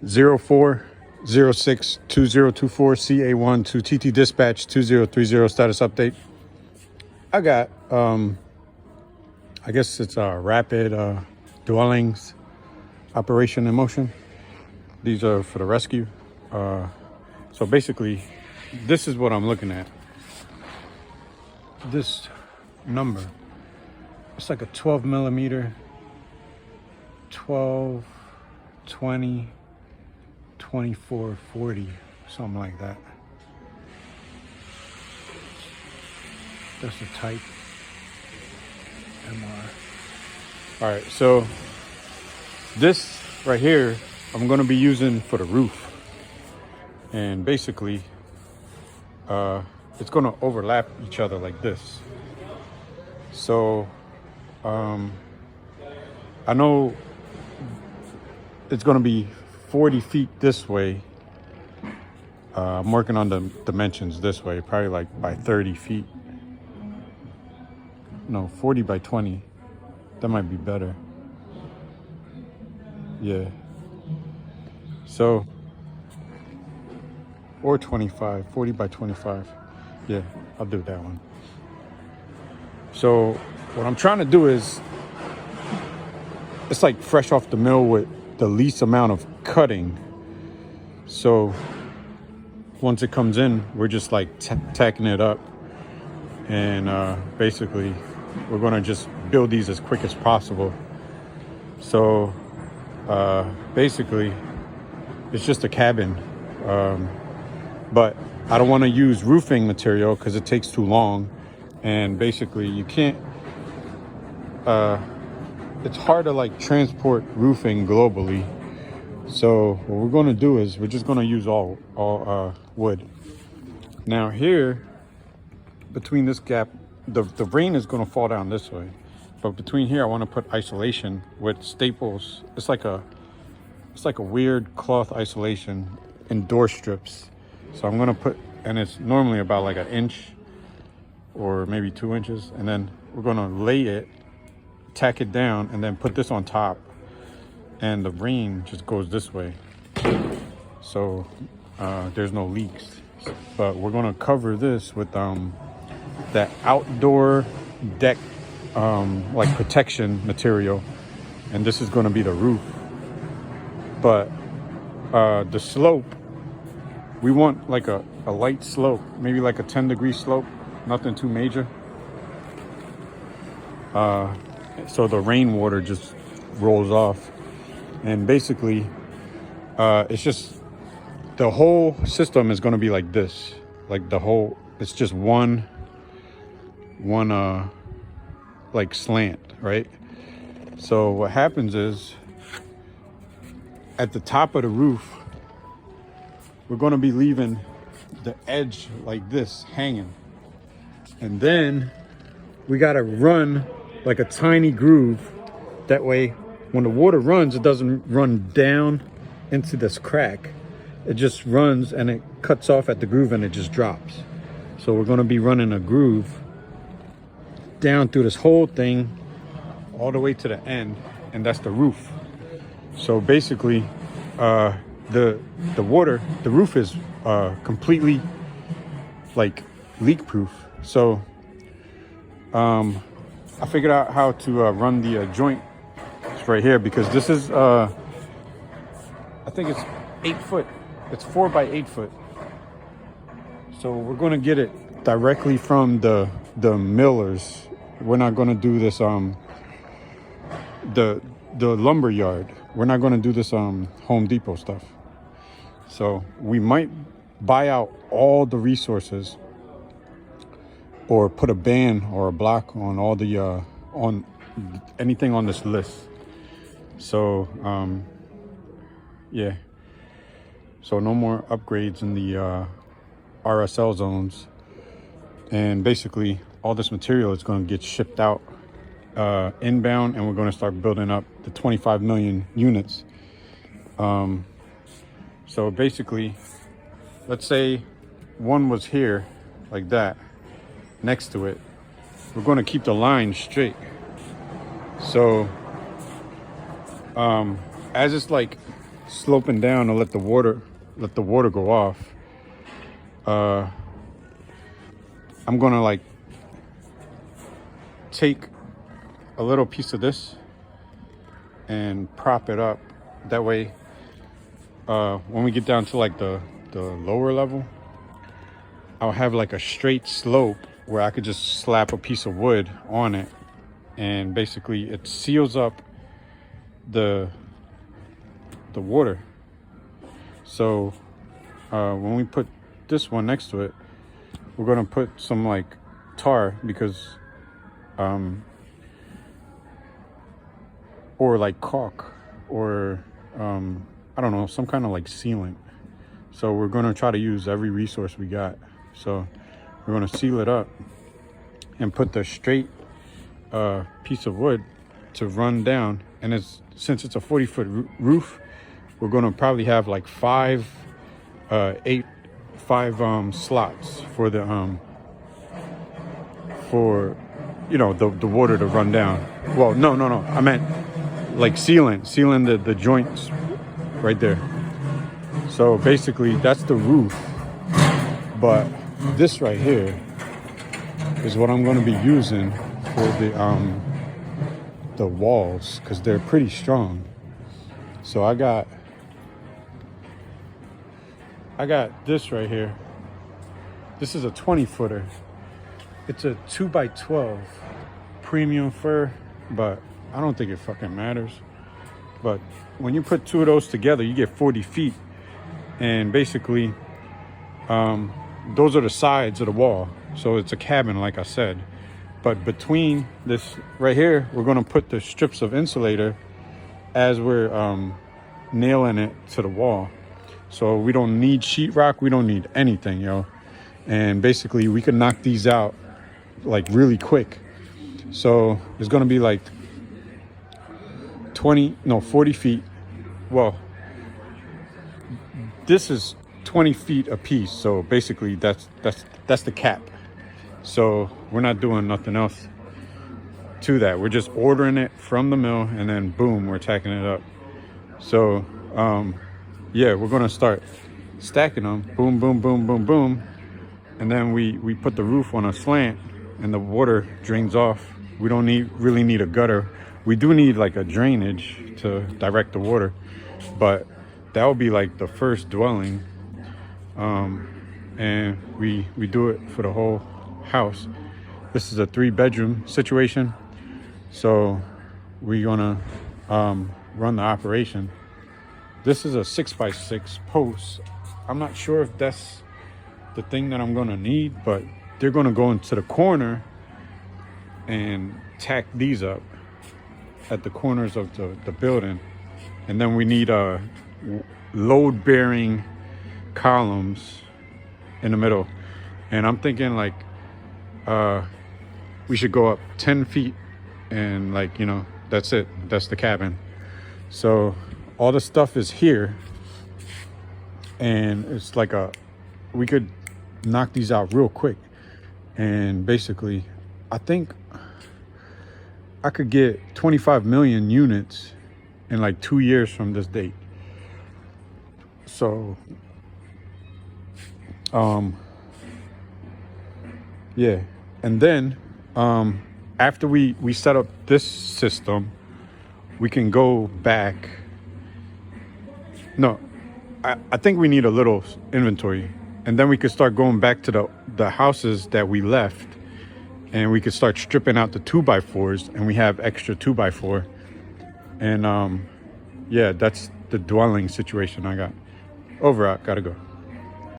04062024 CA1 to TT Dispatch 2030 status update. I got I guess it's a rapid dwellings operation in motion. These are for the rescue. So basically, this is what I'm looking at. This number, it's like a 12 millimeter, 12, 20, 24, 40, something like that. That's the type MR. All right, so this right here, I'm gonna be using for the roof. And basically, it's gonna overlap each other like this. So, I know it's gonna be 40 feet this way. I'm working on the dimensions this way, probably like by 30 feet. No, 40 by 20. That might be better. Yeah. So, or 25, 40 by 25. Yeah, I'll do that one. So what I'm trying to do is, it's like fresh off the mill with the least amount of cutting. So once it comes in, we're just like tacking it up. And basically, we're gonna just build these as quick as possible. So basically, it's just a cabin. But I don't want to use roofing material because it takes too long. And basically, you can't, it's hard to like transport roofing globally. So what we're going to do is we're just going to use all wood. Now here, between this gap, the rain is going to fall down this way. But between here, I want to put isolation with staples. It's like a weird cloth isolation and door strips. So I'm going to put, and it's normally about like an inch or maybe 2 inches. And then we're going to lay it, tack it down, and then put this on top. And the rain just goes this way. So there's no leaks. But we're going to cover this with that outdoor deck like protection material. And this is going to be the roof. But the slope, we want like a light slope, maybe like a 10-degree slope, nothing too major. So the rainwater just rolls off. And basically, it's just, the whole system is going to be like this. Like the whole, it's just one like slant, right? So what happens is, at the top of the roof, we're going to be leaving the edge like this hanging. And then we got to run like a tiny groove. That way, when the water runs, it doesn't run down into this crack. It just runs and it cuts off at the groove and it just drops. So we're going to be running a groove down through this whole thing all the way to the end. And that's the roof. So basically, the roof is completely like leak proof. So I figured out how to run the joint right here, because this is I think it's 8 foot. It's 4 by 8 foot. So we're going to get it directly from the millers. We're not going to do this the lumber yard. We're not going to do this Home Depot stuff. So we might buy out all the resources or put a ban or a block on all the on anything on this list. So yeah, so no more upgrades in the RSL zones. And basically all this material is going to get shipped out inbound, and we're going to start building up the 25 million units. So basically, let's say one was here like that next to it, we're going to keep the line straight. So as it's like sloping down to let the water go off. I'm gonna like take a little piece of this and prop it up. That way, when we get down to like the lower level, I'll have like a straight slope where I could just slap a piece of wood on it, and basically it seals up the water. So when we put this one next to it, we're gonna put some like tar, because or like caulk, or I don't know, some kind of like sealant. So we're gonna try to use every resource we got. So we're gonna seal it up and put the straight piece of wood to run down. And since it's a 40-foot roof, we're gonna probably have like five slots for the for the water to run down. Well, no, I meant like sealing the joints right there. So basically that's the roof, but this right here is what I'm going to be using for the walls, because they're pretty strong. So I got this right here. This is a 20-footer. It's a 2x12 premium fir, but I don't think it fucking matters. But when you put two of those together, you get 40 feet. And basically, those are the sides of the wall. So it's a cabin, like I said. But between this right here, we're gonna put the strips of insulator as we're nailing it to the wall. So we don't need sheetrock, we don't need anything, yo. And basically we can knock these out like really quick. So it's gonna be like 40 feet. Well, this is 20 feet a piece. So basically that's the cap. So we're not doing nothing else to that. We're just ordering it from the mill, and then boom, we're tacking it up. So yeah, we're gonna start stacking them. Boom, boom, boom, boom, boom. And then we put the roof on a slant, and the water drains off. We don't really need a gutter. We do need like a drainage to direct the water, but that would be like the first dwelling. And we do it for the whole house. This is a 3-bedroom situation. So we're gonna run the operation. This is a 6x6 post. I'm not sure if that's the thing that I'm gonna need, but they're gonna go into the corner and tack these up at the corners of the building. And then we need load-bearing columns in the middle. And I'm thinking like we should go up 10 feet, and like, that's it. That's the cabin. So all the stuff is here, and it's like we could knock these out real quick. And basically, I think I could get 25 million units in like 2 years from this date. So yeah. And then after we set up this system, we can go back. No, I think we need a little inventory, and then we could start going back to the houses that we left, and we could start stripping out the 2x4s, and we have extra 2x4. And yeah, that's the dwelling situation I got. Over out, gotta go.